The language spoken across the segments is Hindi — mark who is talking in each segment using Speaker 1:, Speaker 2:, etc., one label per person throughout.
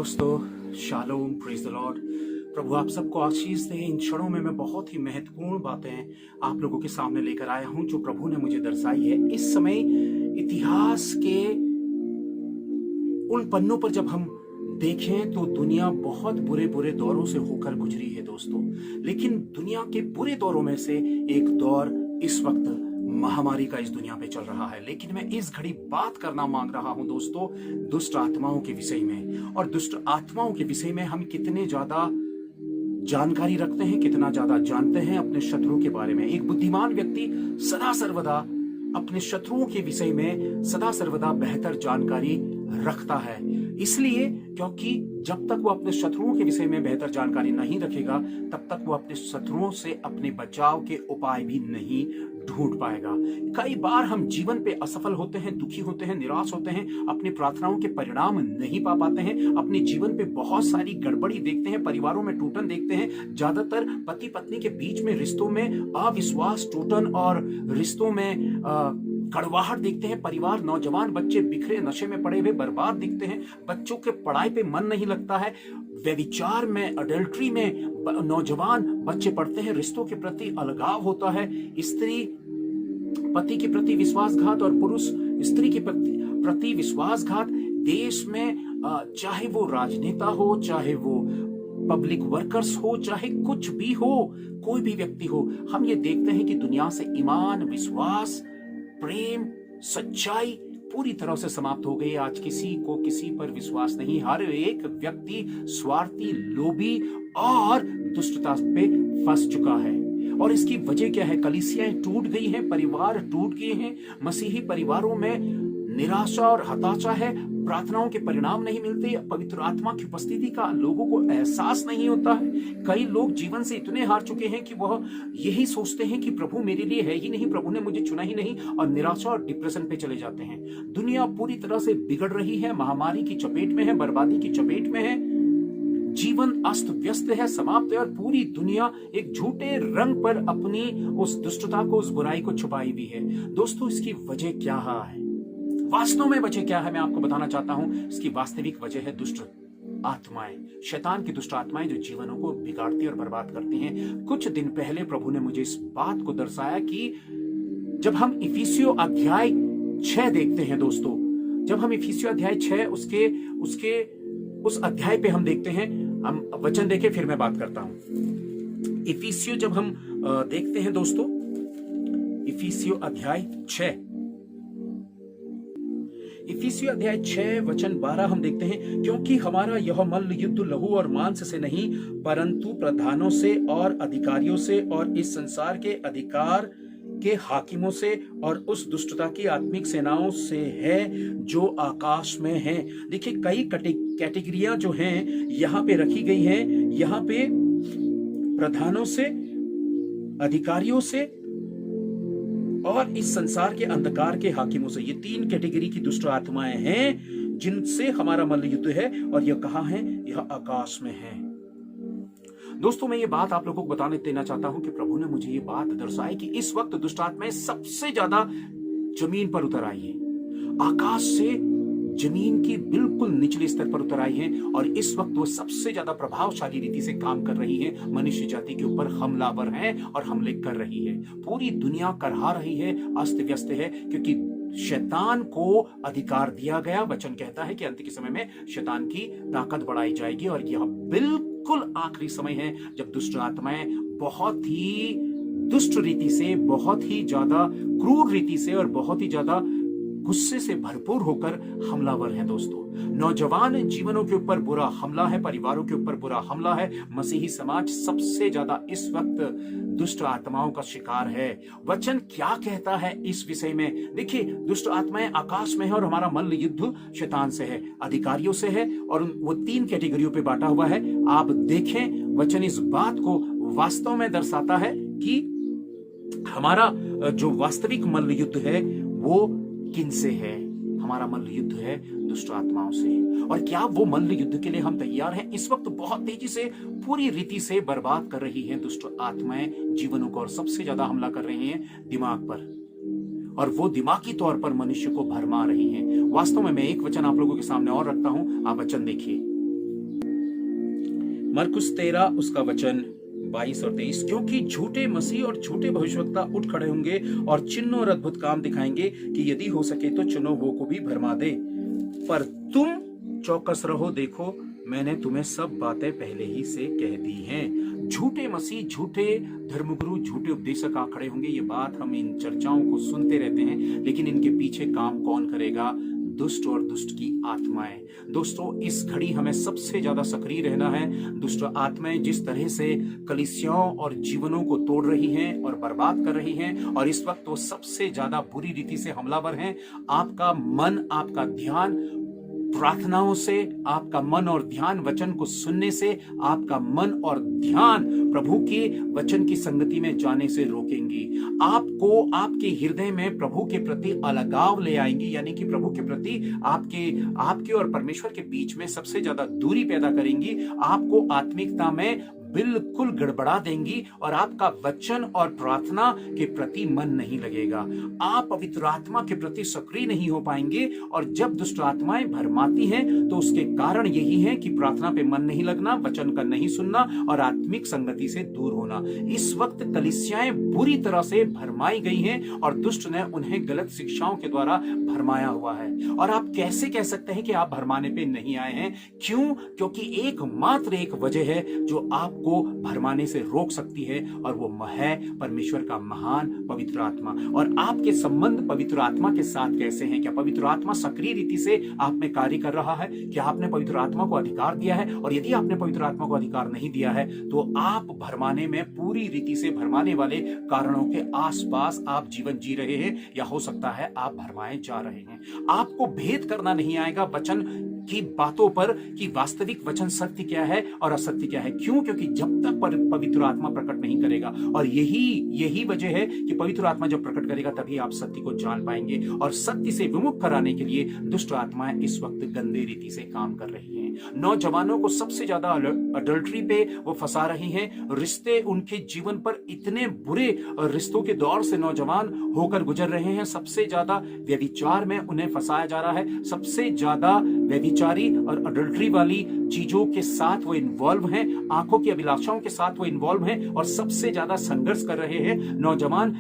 Speaker 1: दोस्तों, शालोम, प्रेज द लॉर्ड। प्रभु आप सबको आशीष दे। इन क्षणों में मैं बहुत ही महत्वपूर्ण बातें आप लोगों के सामने लेकर आया हूं जो प्रभु ने मुझे दर्शाई है। इस समय इतिहास के उन पन्नों पर जब हम देखें तो दुनिया बहुत बुरे बुरे दौरों से होकर गुजरी है दोस्तों। लेकिन दुनिया के बुरे दौरों में से एक दौर इस वक्त महामारी का इस दुनिया पे चल रहा है। लेकिन मैं इस घड़ी बात करना मांग रहा हूं दोस्तों दुष्ट आत्माओं के विषय में। और दुष्ट आत्माओं के विषय में हम कितने ज्यादा जानकारी रखते हैं, कितना ज्यादा जानते हैं अपने शत्रुओं के बारे में। एक बुद्धिमान व्यक्ति सदा सर्वदा अपने शत्रुओं के विषय में सदा सर्वदा बेहतर जानकारी रखता है। इसलिए क्योंकि जब तक वो अपने शत्रुओं के विषय में बेहतर जानकारी नहीं रखेगा तब तक वो अपने शत्रुओं से अपने बचाव के उपाय भी नहीं ढूंढ पाएगा। कई बार हम जीवन पे असफल होते हैं, दुखी होते हैं, निराश होते हैं, अपनी प्रार्थनाओं के परिणाम नहीं पा पाते हैं, अपने जीवन पे बहुत सारी गड़बड़ी देखते हैं, परिवारों में टूटन देखते हैं। ज्यादातर पति पत्नी के बीच में रिश्तों में अविश्वास, टूटन और रिश्तों में कड़वाहट देखते हैं। परिवार, नौजवान बच्चे बिखरे, नशे में पड़े हुए, बर्बाद दिखते हैं। बच्चों के पढ़ाई पे मन नहीं लगता है। व्यभिचार में, अडल्ट्री में नौजवान बच्चे पढ़ते हैं। रिश्तों के प्रति अलगाव होता है। स्त्री पति के प्रति विश्वासघात और पुरुष स्त्री के प्रति विश्वासघात। देश में चाहे वो राजनेता हो, चाहे वो पब्लिक वर्कर्स हो, चाहे कुछ भी हो, कोई भी व्यक्ति हो, हम ये देखते हैं कि दुनिया से ईमान, विश्वास, प्रेम, सच्चाई पूरी तरह से समाप्त हो गई। आज किसी को किसी पर विश्वास नहीं। हर एक व्यक्ति स्वार्थी, लोभी और दुष्टता पे फंस चुका है। और इसकी वजह क्या है? कलीसियाएं टूट गई हैं, परिवार टूट गए हैं। मसीही परिवारों में निराशा और हताशा है। प्रार्थनाओं के परिणाम नहीं मिलते। पवित्र आत्मा की उपस्थिति का लोगों को एहसास नहीं होता है। कई लोग जीवन से इतने हार चुके हैं कि वह यही सोचते हैं कि प्रभु मेरे लिए है ही नहीं, प्रभु ने मुझे चुना ही नहीं, और निराशा और डिप्रेशन पे चले जाते हैं। दुनिया पूरी तरह से बिगड़ रही है, महामारी की चपेट में है, बर्बादी की चपेट में है। जीवन अस्त व्यस्त है, समाप्त है, और पूरी दुनिया एक झूठे रंग पर अपनी उस दुष्टता को, उस बुराई को छुपाई हुई है। दोस्तों, इसकी वजह क्या है? वास्तव में वजह क्या है मैं आपको बताना चाहता हूं। इसकी वास्तविक वजह है दुष्ट आत्माएं, शैतान की दुष्ट आत्माएं जो जीवनों को बिगाड़ती और बर्बाद करती हैं। कुछ दिन पहले प्रभु ने मुझे इस बात को दर्शाया कि जब हम इफिसियों अध्याय 6 देखते हैं दोस्तों, जब हम इफिसियों अध्याय 6 उसके उस अध्याय पे हम देखते हैं, हम वचन देखें फिर मैं बात करता हूं। इफिसियों जब हम देखते हैं दोस्तों, इफिसियों अध्याय 6, इफिसियों अध्याय 6 वचन 12 हम देखते हैं, क्योंकि हमारा यह मल्ल युद्ध लहू और मांस से नहीं परंतु प्रधानों से और अधिकारियों से और इस संसार के अधिकार के हाकिमों से और उस दुष्टता की आत्मिक सेनाओं से है जो आकाश में है। देखिए, कई कैटेगरियां जो हैं यहाँ पे रखी गई हैं। यहाँ पे प्रधानों से, अधिकारियों से और इस संसार के अंधकार के हाकिमों से, ये 3 कैटेगरी की दुष्ट आत्माएं हैं जिनसे हमारा मल्ल युद्ध है। और यह कहां है? यह आकाश में है। दोस्तों, मैं ये बात आप लोगों को बताने देना चाहता हूं कि प्रभु ने मुझे ये बात दर्शाई कि इस वक्त दुष्ट आत्माएं सबसे ज्यादा जमीन पर उतर आई है। आकाश से जमीन की बिल्कुल निचले स्तर पर उतर आई है, और इस वक्त वो सबसे ज्यादा प्रभावशाली रीति से काम कर रही है। मनुष्य जाति के ऊपर हमलावर है और हमले कर रही है। पूरी दुनिया करहा रही है, अस्त व्यस्त है, क्योंकि शैतान को अधिकार दिया गया। वचन कहता है कि अंत के समय में शैतान की ताकत बढ़ाई जाएगी, और यह बिल्कुल आखिरी समय है जब दुष्ट आत्माएं बहुत ही दुष्ट रीति से, बहुत ही ज्यादा क्रूर रीति से और बहुत ही ज्यादा गुस्से से भरपूर होकर हमलावर हैं। दोस्तों, नौजवान जीवनों के ऊपर बुरा हमला है, परिवारों के ऊपर बुरा हमला है। मसीही समाज सबसे ज्यादा इस वक्त दुष्ट आत्माओं का शिकार है। वचन क्या कहता है इस विषय में? देखिए, दुष्ट आत्माएं आकाश में है और हमारा मल्ल युद्ध शैतान से है, अधिकारियों से है, और वो 3 कैटेगरियों पे बांटा हुआ है। आप देखें, वचन इस बात को वास्तव में दर्शाता है कि हमारा जो वास्तविक मल्ल युद्ध है वो किनसे है? हमारा मल्ल युद्ध है दुष्ट आत्माओं से। और क्या वो मल्ल युद्ध के लिए हम तैयार हैं? इस वक्त बहुत तेजी से, पूरी रीति से बर्बाद कर रही हैं दुष्ट आत्माएं जीवनों को, और सबसे ज्यादा हमला कर रही हैं दिमाग पर, और वो दिमागी तौर पर मनुष्य को भरमा रही हैं। वास्तव में मैं एक वचन आप लोगों के सामने और रखता हूं, आप वचन देखिए। मरकुस 13 उसका वचन 22 और 23, क्योंकि झूठे मसीह और झूठे भविष्यवक्ता उठ खड़े होंगे और चिन्ह और अद्भुत काम दिखाएंगे कि यदि हो सके तो चुनो हुओं को भी भरमा दे। पर तुम चौकस रहो, देखो मैंने तुम्हें सब बातें पहले ही से कह दी हैं। झूठे मसीह, झूठे धर्मगुरु, झूठे उपदेशक आ खड़े होंगे। ये बात हम इन चर्चाओं को सुनते रहते हैं, लेकिन इनके पीछे काम कौन करेगा? दुष्ट और दुष्ट की आत्माएं। दोस्तों, इस घड़ी हमें सबसे ज्यादा सक्रिय रहना है। दुष्ट आत्माएं जिस तरह से कलीसियाओं और जीवनों को तोड़ रही हैं और बर्बाद कर रही हैं, और इस वक्त वो सबसे ज्यादा बुरी रीति से हमलावर हैं। आपका मन, आपका ध्यान प्रार्थनाओं से, आपका मन और ध्यान वचन को सुनने से, आपका मन और ध्यान प्रभु के वचन की संगति में जाने से रोकेंगी। आपको आपके हृदय में प्रभु के प्रति अलगाव ले आएंगी, यानी कि प्रभु के प्रति आपके और परमेश्वर के बीच में सबसे ज्यादा दूरी पैदा करेंगी। आपको आत्मिकता में बिल्कुल गड़बड़ा देंगी और आपका वचन और प्रार्थना के प्रति मन नहीं लगेगा। आप पवित्र आत्मा के प्रति सक्रिय नहीं हो पाएंगे, और जब दुष्ट आत्माएं भरमाती हैं तो उसके कारण यही है कि प्रार्थना पे मन नहीं लगना, वचन का नहीं सुनना और आत्मिक संगति से दूर होना। इस वक्त कलीसियाएं बुरी तरह से भरमाई गई हैं और दुष्ट ने उन्हें गलत शिक्षाओं के द्वारा भरमाया हुआ है। और आप कैसे कह सकते हैं कि आप भरमाने पे नहीं आए हैं? क्यों? क्योंकि एकमात्र एक वजह है जो आप को भरमाने से रोक सकती है, और वो है परमेश्वर का महान पवित्र आत्मा। और आपके संबंध पवित्र आत्मा के साथ कैसे हैं? क्या पवित्र आत्मा सक्रिय रीति से आप में कार्य कर रहा है? क्या आपने पवित्र आत्मा को अधिकार दिया है? और यदि आपने पवित्र आत्मा को अधिकार नहीं दिया है तो आप भरमाने में, पूरी रीति से भरमाने वाले कारणों के आसपास आप जीवन जी रहे हैं, या हो सकता है आप भरमाए जा रहे हैं। आपको भेद करना नहीं आएगा वचन की बातों पर कि वास्तविक वचन सत्य क्या है और असत्य क्या है। क्यों? क्योंकि जब तक पवित्र आत्मा प्रकट नहीं करेगा, और यही वजह है कि पवित्र आत्मा जब प्रकट करेगा तभी आप सत्य को जान पाएंगे। और सत्य से विमुख कराने के लिए दुष्ट आत्माएं इस वक्त गंदे रीति से काम कर रही हैं। नौजवानों को सबसे ज्यादा अडल्ट्री पे वो फंसा रही हैं। रिश्ते उनके जीवन पर इतने बुरे रिश्तों के दौर से नौजवान होकर गुजर रहे हैं। सबसे ज्यादा व्यभिचार में उन्हें फंसाया जा रहा है। सबसे ज्यादा व्यभिचारी और अडल्ट्री वाली चीजों के साथ वो इन्वॉल्व हैं, आंखों की अभिलाषाओं के साथ वो इन्वॉल्व हैं, और सबसे ज्यादा संघर्ष कर रहे हैं नौजवान।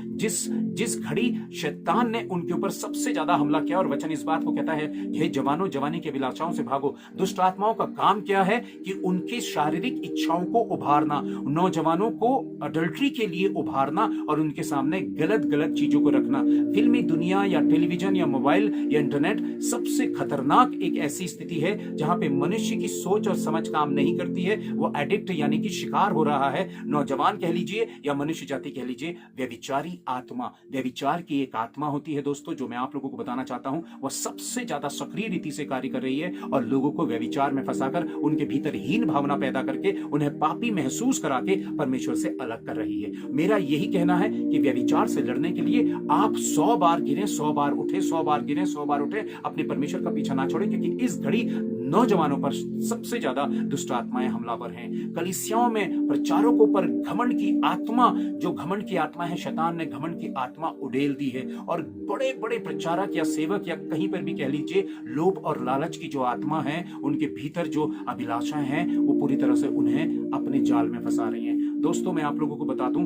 Speaker 1: जिस घड़ी शैतान ने उनके ऊपर सबसे ज्यादा हमला किया, और वचन इस बात को कहता है, हे जवानों, जवानी की अभिलाषाओं से भागो। दुष्ट आत्माओं का काम क्या है? कि उनकी शारीरिक इच्छाओं को उभारना, नौजवानों को अडल्ट्री के लिए उभारना और उनके सामने गलत गलत चीजों को रखना। फिल्मी दुनिया या टेलीविजन या मोबाइल या इंटरनेट सबसे खतरनाक एक ऐसी स्थिति है जहां पे मनुष्य की सोच और समझ काम नहीं करती है। वो एडिक्ट यानी कि शिकार हो रहा है। नौजवान कह लीजिए या मनुष्य जाति कह लीजिए, व्यभिचारी आत्मा, व्यभिचार की एक आत्मा होती है दोस्तों, जो मैं आप लोगों को बताना चाहता हूं, वह सबसे ज्यादा सक्रिय रीति से कार्य कर रही है और लोगों को व्यभिचार में फंसाकर उनके भीतर हीन भावना पैदा करके उन्हें पापी महसूस करा के परमेश्वर से अलग कर रही है। मेरा यही कहना है कि व्यभिचार से लड़ने के लिए आप 100 बार गिरे, 100 बार उठे, 100 बार गिरे, 100 बार उठे, अपने परमेश्वर का पीछा ना छोड़े, क्योंकि इस घड़ी नौजवानों पर सबसे ज्यादा दुष्ट आत्माएं हमलावर हैं। कलीसियाओं में प्रचारकों पर घमंड की आत्मा, जो घमंड की आत्मा है, शैतान ने घमंड की आत्मा उड़ेल दी है, और बड़े बड़े प्रचारक या सेवक या कहीं पर भी कह लीजिए, लोभ और लालच की जो आत्मा है, उनके भीतर जो अभिलाषाएं हैं, वो पूरी तरह से उन्हें अपने जाल में फंसा रही हैं। दोस्तों, मैं आप लोगों को बता दूं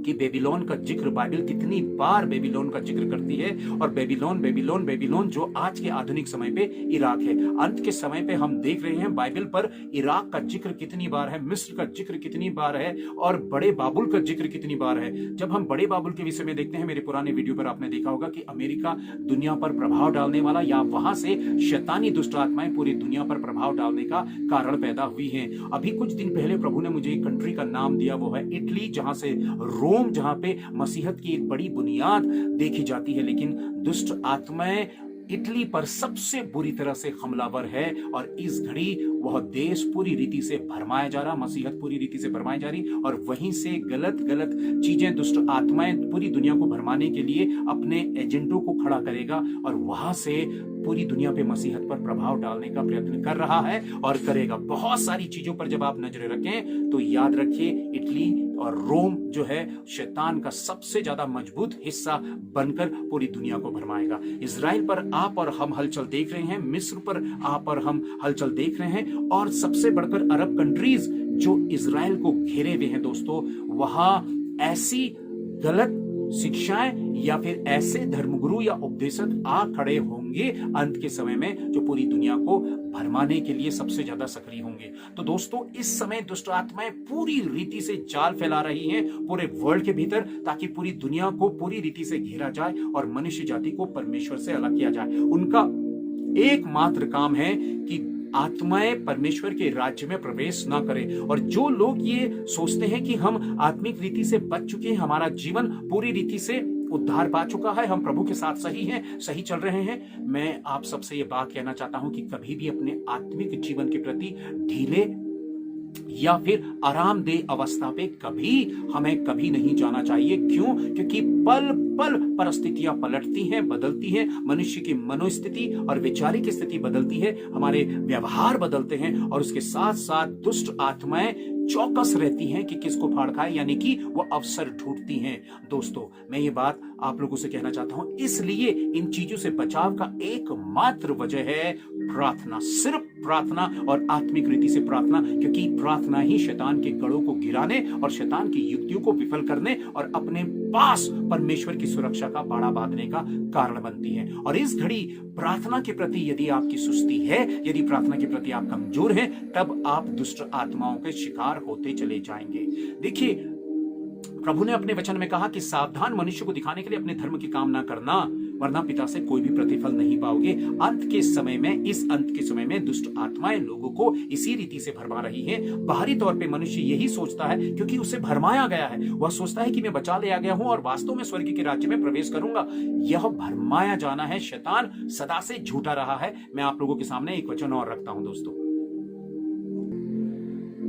Speaker 1: कि बेबीलोन का जिक्र बाइबल कितनी बार बेबीलोन का जिक्र करती है, और बेबीलोन बेबीलोन बेबीलोन जो आज के आधुनिक समय पे इराक है। अंत के समय पे हम देख रहे हैं बाइबल पर इराक का जिक्र कितनी बार है, मिस्र का जिक्र कितनी बार है, और बड़े बाबुल का जिक्र कितनी बार है। जब हम बड़े बाबुल के विषय में देखते हैं, मेरे पुराने वीडियो पर आपने देखा होगा कि अमेरिका दुनिया पर प्रभाव डालने वाला, या वहां से शैतानी दुष्ट आत्माएं पूरी दुनिया पर प्रभाव डालने का कारण पैदा हुई है। अभी कुछ दिन पहले प्रभु ने मुझे एक कंट्री का नाम दिया, वो है इटली, जहां से रोम, जहां पे मसीहत की एक बड़ी बुनियाद देखी जाती है। लेकिन दुष्ट आत्माएं इटली पर सबसे बुरी तरह से हमलावर है, और इस घड़ी वह देश पूरी रीति से भरमाया जा रहा, मसीहत पूरी रीति से भरमाई जा रही, और वहीं से गलत गलत चीजें दुष्ट आत्माएं पूरी दुनिया को भरमाने के लिए अपने एजेंटों को खड़ा करेगा, और वहां से पूरी दुनिया पे मसीहत पर प्रभाव डालने का प्रयत्न कर रहा है और करेगा। बहुत सारी चीजों पर जब आप नजरें रखें तो याद रखिए, इटली और रोम जो है शैतान का सबसे ज्यादा मजबूत हिस्सा बनकर पूरी दुनिया को भरमाएगा। इजराइल पर आप और हम हलचल देख रहे हैं, मिस्र पर आप और हम हलचल देख रहे हैं, हैं, और सबसे बढ़कर अरब कंट्रीज जो इजराइल को घेरे हुए हैं दोस्तों, वहां ऐसी गलत शिक्षाएं या फिर ऐसे धर्मगुरु या उपदेशक आ खड़े होंगे अंत के समय में, जो पूरी दुनिया को भरमाने के लिए सबसे ज्यादा सक्रिय होंगे। तो दोस्तों, इस समय दुष्ट आत्माएं पूरी रीति से जाल फैला रही हैं पूरे वर्ल्ड के भीतर, ताकि पूरी दुनिया को पूरी रीति से घेरा जाए और मनुष्य जाति को परमेश्वर से अलग किया जाए। उनका एकमात्र काम है कि आत्माएं परमेश्वर के राज्य में प्रवेश ना करें। और जो लोग ये सोचते हैं कि हम आत्मिक रीति से बच चुके हैं, हमारा जीवन पूरी रीति से उद्धार पा चुका है, हम प्रभु के साथ सही हैं, सही चल रहे हैं, मैं आप सबसे ये बात कहना चाहता हूं कि कभी भी अपने आत्मिक जीवन के प्रति ढीले या फिर आरामदेह अवस्था पे हमें कभी नहीं जाना चाहिए। क्यों? क्योंकि पल पल परिस्थितियां पलटती हैं, बदलती हैं, मनुष्य की मनोस्थिति और वैचारिक स्थिति बदलती है, हमारे व्यवहार बदलते हैं, और उसके साथ साथ दुष्ट आत्माएं चौकस रहती हैं कि किसको फाड़ खाए, यानी कि वो अवसर ढूंढती हैं। दोस्तों, मैं ये बात आप लोगों से कहना चाहता हूं, इसलिए इन चीजों से बचाव का एकमात्र वजह है प्रार्थना, सिर्फ प्रार्थना और आत्मिक रीति से प्रार्थना, क्योंकि प्रार्थना ही शैतान के गढ़ों को गिराने और शैतान की युक्तियों को विफल करने और अपने पास परमेश्वर की सुरक्षा का बाड़ा बांधने का कारण बनती है। और इस घड़ी प्रार्थना के प्रति यदि आपकी सुस्ती है, यदि प्रार्थना के प्रति आप कमजोर हैं, तब आप दुष्ट आत्माओं के शिकार होते चले जाएंगे। देखिए, प्रभु ने अपने वचन में कहा कि सावधान मनुष्य को दिखाने के लिए अपने धर्म की काम ना करना, वरना पिता से कोई भी प्रतिफल नहीं पाओगे। अंत के समय में दुष्ट आत्माएं लोगों को इसी रीति से भरमा रही हैं। बाहरी तौर पे मनुष्य यही सोचता है, क्योंकि उसे भरमाया गया है, वह सोचता है कि मैं बचा लिया गया हूं और वास्तव में स्वर्ग के राज्य में प्रवेश करूंगा। यह भरमाया जाना है। शैतान सदा से झूठा रहा है। मैं आप लोगों के सामने एक वचन और रखता हूं दोस्तों,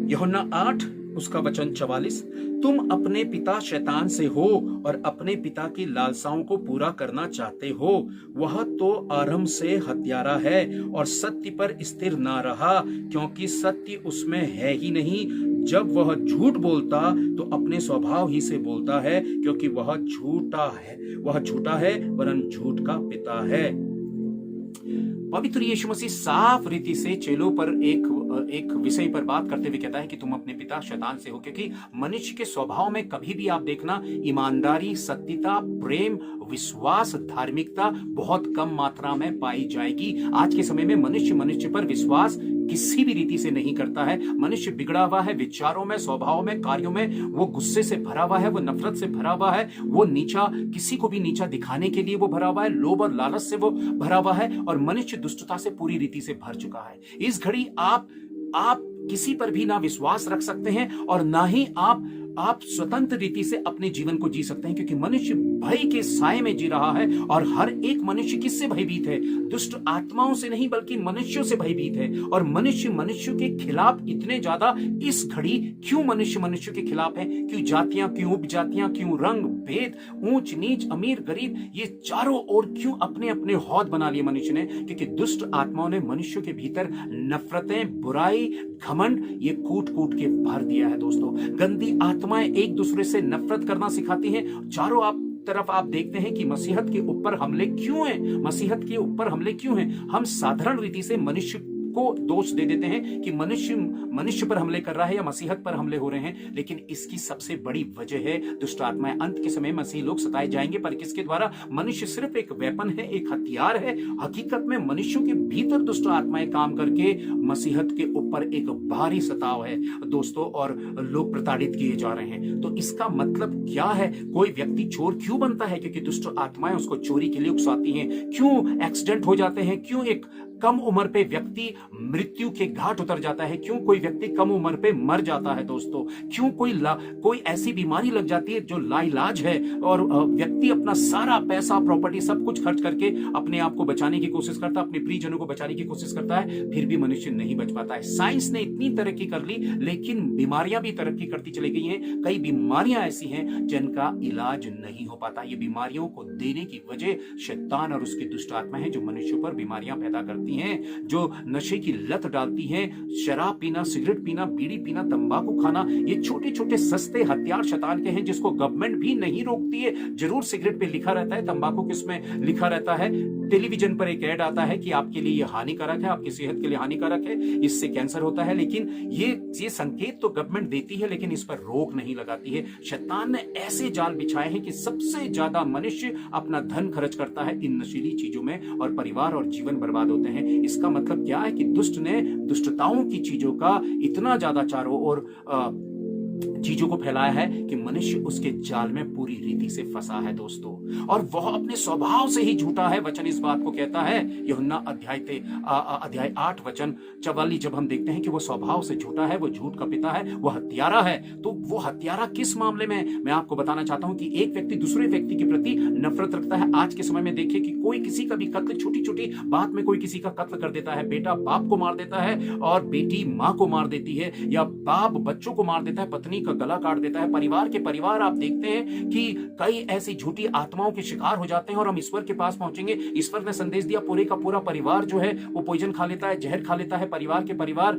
Speaker 1: यूहन्ना 8 उसका वचन 44, तुम अपने पिता शैतान से हो और अपने पिता की लालसाओं को पूरा करना चाहते हो। वह तो आरंभ से हत्यारा है और सत्य पर स्थिर ना रहा, क्योंकि सत्य उसमें है ही नहीं। जब वह झूठ बोलता तो अपने स्वभाव ही से बोलता है, क्योंकि वह झूठा है वरन झूठ का पिता है। पवित्र यीशु मसीह साफ रीति से चेलों पर एक विषय पर बात करते हुए कहता है कि तुम अपने पिता शैतान से हो, क्योंकि मनुष्य के स्वभाव में कभी भी आप देखना ईमानदारी, सत्यता, प्रेम, विश्वास, धार्मिकता बहुत कम मात्रा में पाई जाएगी। आज के समय में मनुष्य पर विश्वास किसी भी रीति से नहीं करता है। मनुष्य बिगड़ा हुआ है विचारों में, स्वभाव में, कार्यों में। वो गुस्से से भरा हुआ है, वो नफरत से भरा हुआ है, वो किसी को भी नीचा दिखाने के लिए वो भरा हुआ है, लोभ और लालच से वो भरा हुआ है, और मनुष्य दुष्टता से पूरी रीति से भर चुका है। इस घड़ी आप किसी पर भी ना विश्वास रख सकते हैं और ना ही आप स्वतंत्र रीति से अपने जीवन को जी सकते हैं, क्योंकि मनुष्य भय के साए में जी रहा है। और हर एक मनुष्य किससे भयभीत है? दुष्ट आत्माओं से नहीं, बल्कि मनुष्यों से भयभीत है। और मनुष्य के खिलाफ इतने ज्यादा इस घड़ी क्यों मनुष्य के खिलाफ है? क्यों जातियां, क्यों उपजातियां, क्यों रंग भेद, ऊंच नीच, अमीर गरीब, ये चारों ओर क्यों अपने अपने हौद बना लिए मनुष्य ने? क्योंकि दुष्ट आत्माओं ने मनुष्य के भीतर नफरतें, बुराई, घमंड ये कूट कूट के भर दिया है। दोस्तों, गंदी आत्माएं एक दूसरे से नफरत करना सिखाती हैं। चारों तरफ आप देखते हैं कि मसीहत के ऊपर हमले क्यों हैं? हम साधारण रीति से मनुष्य को दोष दे देते हैं कि मनुष्य पर हमले कर रहा है या मसीहत पर हमले हो रहे हैं, लेकिन इसकी सबसे बड़ी वजह है दुष्ट आत्माएं। अंत के समय मसीह लोग सताए जाएंगे, पर किसके द्वारा? मनुष्य सिर्फ एक वेपन है, एक हथियार है। हकीकत में मनुष्यों के भीतर दुष्ट आत्माएं काम करके मसीहत के ऊपर एक भारी सताव है दोस्तों, और लोग प्रताड़ित किए जा रहे हैं। तो इसका मतलब क्या है? कोई व्यक्ति चोर क्यों बनता है? क्योंकि दुष्ट आत्माएं उसको चोरी के लिए उकसाती हैं। क्यों एक्सीडेंट हो जाते हैं? क्यों एक कम उम्र पे व्यक्ति मृत्यु के घाट उतर जाता है? क्यों कोई व्यक्ति कम उम्र पे मर जाता है दोस्तों? क्यों कोई ऐसी बीमारी लग जाती है जो लाइलाज है, और व्यक्ति अपना सारा पैसा, प्रॉपर्टी सब कुछ खर्च करके अपने आप को बचाने की कोशिश करता है, अपने प्रियजनों को बचाने की कोशिश करता है, फिर भी मनुष्य नहीं बच पाता है। साइंस ने इतनी तरक्की कर ली, लेकिन बीमारियां भी तरक्की करती चली गई हैं। कई बीमारियां ऐसी हैं जिनका इलाज नहीं हो पाता। ये बीमारियों को देने की वजह शैतान और उसकी दुष्ट आत्मा है, जो मनुष्यों पर बीमारियां पैदा करती करती हैं, जो नशे की लत डालती हैं, शराब पीना, सिगरेट पीना, बीड़ी पीना, तंबाकू खाना, ये छोटे छोटे सस्ते हथियार शैतान के हैं जिसको गवर्नमेंट भी नहीं रोकती है। जरूर सिगरेट पे लिखा रहता है, तंबाकू किसमें लिखा रहता है, टेलीविजन पर एक ऐड आता है कि आपके लिए ये हानिकारक है, आपकी सेहत के लिए हानिकारक है, इससे कैंसर होता है। लेकिन ये संकेत तो गवर्नमेंट देती है, लेकिन इस पर रोक नहीं लगाती है। शैतान ने ऐसे जाल बिछाए हैं कि सबसे ज्यादा मनुष्य अपना धन खर्च करता है इन नशीली चीजों में, और परिवार और जीवन बर्बाद होते हैं। इसका मतलब क्या है कि दुष्ट ने दुष्टताओं की चीजों का इतना ज्यादा चारों ओर चीजों को फैलाया है कि मनुष्य उसके जाल में पूरी रीति से फंसा है दोस्तों, और वह अपने स्वभाव से ही झूठा है। वचन इस बात को कहता है, यूहन्ना अध्याय 8 वचन 44, जब हम देखते हैं कि वो स्वभाव से झूठा है, वो झूठ का पिता है, वो हत्यारा है। तो वो हत्यारा किस मामले में, मैं आपको बताना चाहता हूं कि एक व्यक्ति दूसरे व्यक्ति के प्रति नफरत रखता है। आज के समय में देखिए कि कोई किसी का भी कत्ल, छोटी छोटी बात में कोई किसी का कत्ल कर देता है। बेटा बाप को मार देता है और बेटी मां को मार देती है, या बाप बच्चों को मार देता है, पत्नी का गला काट देता है। परिवार के परिवार आप देखते हैं कि कई ऐसी झूठी आत्माओं के शिकार हो जाते हैं, और हम ईश्वर के पास पहुंचेंगे। ईश्वर ने संदेश दिया, पूरे का पूरा परिवार जो है वो पॉइजन खा लेता है, जहर खा लेता है। परिवार के परिवार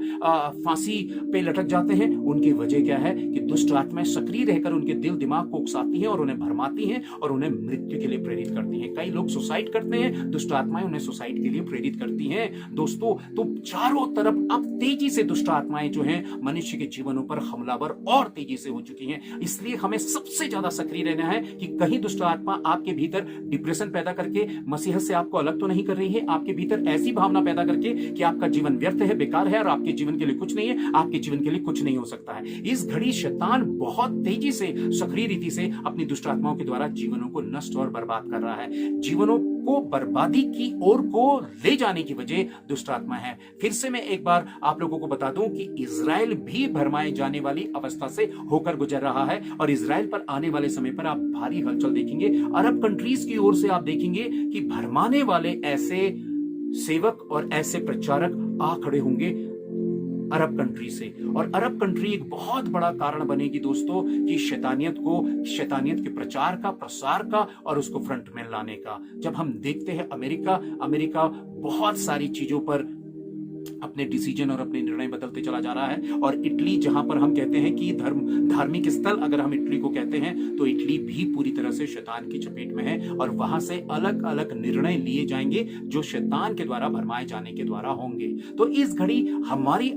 Speaker 1: फांसी पे लटक जाते हैं। उनकी वजह क्या है कि दुष्ट आत्माएं सक्रिय रहकर उनके दिल दिमाग को उकसाती हैं और उन्हें भरमाती हैं और उन्हें मृत्यु के लिए प्रेरित करती हैं। कई लोग सुसाइड करते हैं, दुष्ट आत्माएं उन्हें सुसाइड के लिए प्रेरित करती हैं दोस्तों। तो चारों तरफ अब तेजी से दुष्ट आत्माएं जो हैं मनुष्य के जीवनों पर हमलावर और तेजी से हो चुकी हैं। इसलिए हमें सबसे ज्यादा सक्रिय रहना है कि कहीं दुष्ट आत्मा आपके भीतर डिप्रेशन पैदा करके मसीहत से आपको अलग तो नहीं कर रही है, आपके भीतर ऐसी भावना पैदा करके कि आपका जीवन व्यर्थ है, बेकार है और आपके जीवन के लिए कुछ नहीं है, आपके जीवन के लिए कुछ नहीं हो सकता है। इस घड़ी शैतान बहुत तेजी से सक्रिय रीति से अपनी दुष्ट आत्माओं के द्वारा जीवनों को नष्ट और बर्बाद कर रहा है। जीवनों को बर्बादी की ओर को ले जाने की वजह दुष्ट आत्मा है। फिर से मैं एक बार आप लोगों को बता दूं कि इजराइल भी भरमाए जाने वाली अवस्था से होकर गुजर रहा है, और इजराइल पर आने वाले समय पर आप भारी हलचल देखेंगे। अरब कंट्रीज की ओर से आप देखेंगे कि भरमाने वाले ऐसे सेवक और ऐसे प्रचारक आ खड़े होंगे अरब कंट्री से, और अरब कंट्री एक बहुत बड़ा कारण बनेगी दोस्तों कि शैतानियत के प्रचार का, प्रसार का और उसको फ्रंट में लाने का। जब हम देखते हैं अमेरिका बहुत सारी चीजों पर अपने डिसीजन और अपने निर्णय बदलते चला जा रहा है, और इटली, जहां पर हम कहते हैं कि धार्मिक स्थल अगर हम इटली को कहते हैं, तो इटली भी पूरी तरह से शैतान की चपेट में है, और वहां से अलग अलग निर्णय लिए जाएंगे जो शैतान के द्वारा भरमाए जाने के द्वारा होंगे। तो इस घड़ी हमारे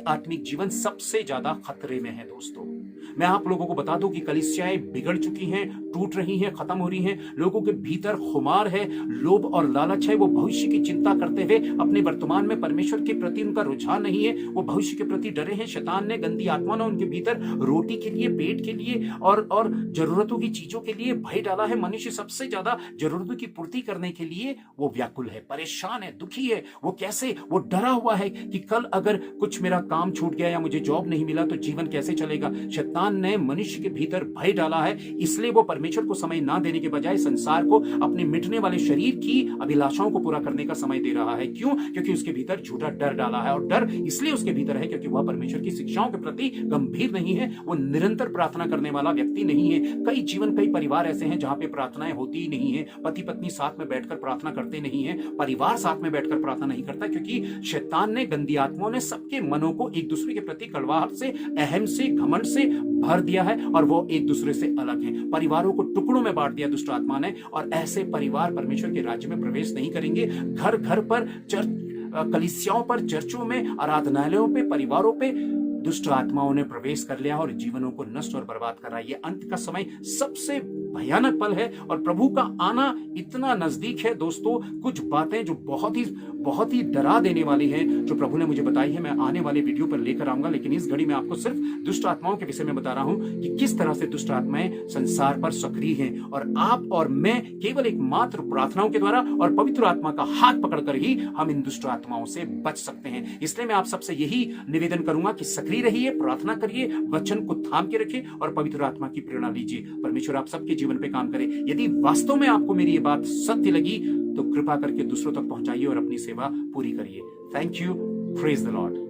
Speaker 1: आत्मिक जीवन सबसे ज्यादा खतरे में है दोस्तों। मैं आप लोगों को बता दूं कि कलीसियाएं बिगड़ चुकी हैं, टूट रही हैं, खत्म हो रही हैं। लोगों के भीतर खुमार है, लोभ और लालच है। वो भविष्य की चिंता करते हुए अपने वर्तमान में परमेश्वर के प्रति उनका रुझान नहीं है, वो भविष्य के प्रति डरे हैं। शैतान ने, गंदी आत्मा ने उनके भीतर रोटी के लिए, पेट के लिए और जरूरतों की चीजों के लिए भय डाला है। मनुष्य सबसे ज्यादा जरूरतों की पूर्ति करने के लिए वो व्याकुल है, परेशान है, दुखी है। वो कैसे? वो डरा हुआ है कि कल अगर कुछ मेरा काम छूट गया या मुझे जॉब नहीं मिला तो जीवन कैसे चलेगा। शैतान ने मनुष्य के भीतर भय डाला है, इसलिए वो परमेश्वर को समय ना देने के बजाय संसार को, अपने मिटने वाले शरीर की अभिलाषाओं को पूरा करने का समय दे रहा है। क्यों? क्योंकि उसके भीतर झूठा डर डाला है, और डर इसलिए उसके भीतर है क्योंकि वह परमेश्वर की शिक्षाओं के प्रति गंभीर नहीं है, वो निरंतर प्रार्थना करने वाला व्यक्ति नहीं है। कई परिवार ऐसे हैं जहां पे प्रार्थनाएं होती ही नहीं है, पति पत्नी साथ में बैठकर प्रार्थना करते नहीं है, परिवार साथ में बैठकर प्रार्थना नहीं करता, क्योंकि शैतान ने, गंदी आत्माओं ने सबके मनों को एक दूसरे के प्रति कड़वाहट से, अहम से, घमंड से भर दिया है, और वो एक दूसरे से अलग हैं। परिवारों को टुकड़ों में बांट दिया दुष्ट आत्मा ने, और ऐसे परिवार परमेश्वर के राज्य में प्रवेश नहीं करेंगे। घर घर पर, कलीसियाओं पर, चर्चों में, आराधनालयों पे, परिवारों पे दुष्ट आत्माओं ने प्रवेश कर लिया और जीवनों को नष्ट और बर्बाद करा। ये अंत का समय सबसे भयानक पल है, और प्रभु का आना इतना नजदीक है दोस्तों। कुछ बातें जो बहुत ही डरा देने वाली हैं, जो प्रभु ने मुझे बताई है, मैं आने वाले वीडियो पर लेकर आऊंगा। लेकिन इस घड़ी में आपको सिर्फ दुष्ट आत्माओं के विषय में बता रहा हूं कि किस तरह से दुष्ट आत्माएं संसार पर सक्रिय हैं, और आप और मैं केवल एक मात्र प्रार्थनाओं के द्वारा और पवित्र आत्मा का हाथ पकड़कर ही हम इन दुष्ट आत्माओं से बच सकते हैं। इसलिए मैं आप सबसे यही निवेदन करूंगा कि सक्रिय रहिए, प्रार्थना करिए, वचन को थाम के रखिए और पवित्र आत्मा की प्रेरणा लीजिए। परमेश्वर आप सबके जीवन पे काम करे। यदि वास्तव में आपको मेरी ये बात सत्य लगी तो कृपा करके दूसरों तक पहुंचाइए और अपनी सेवा पूरी करिए। Thank you. Praise the Lord.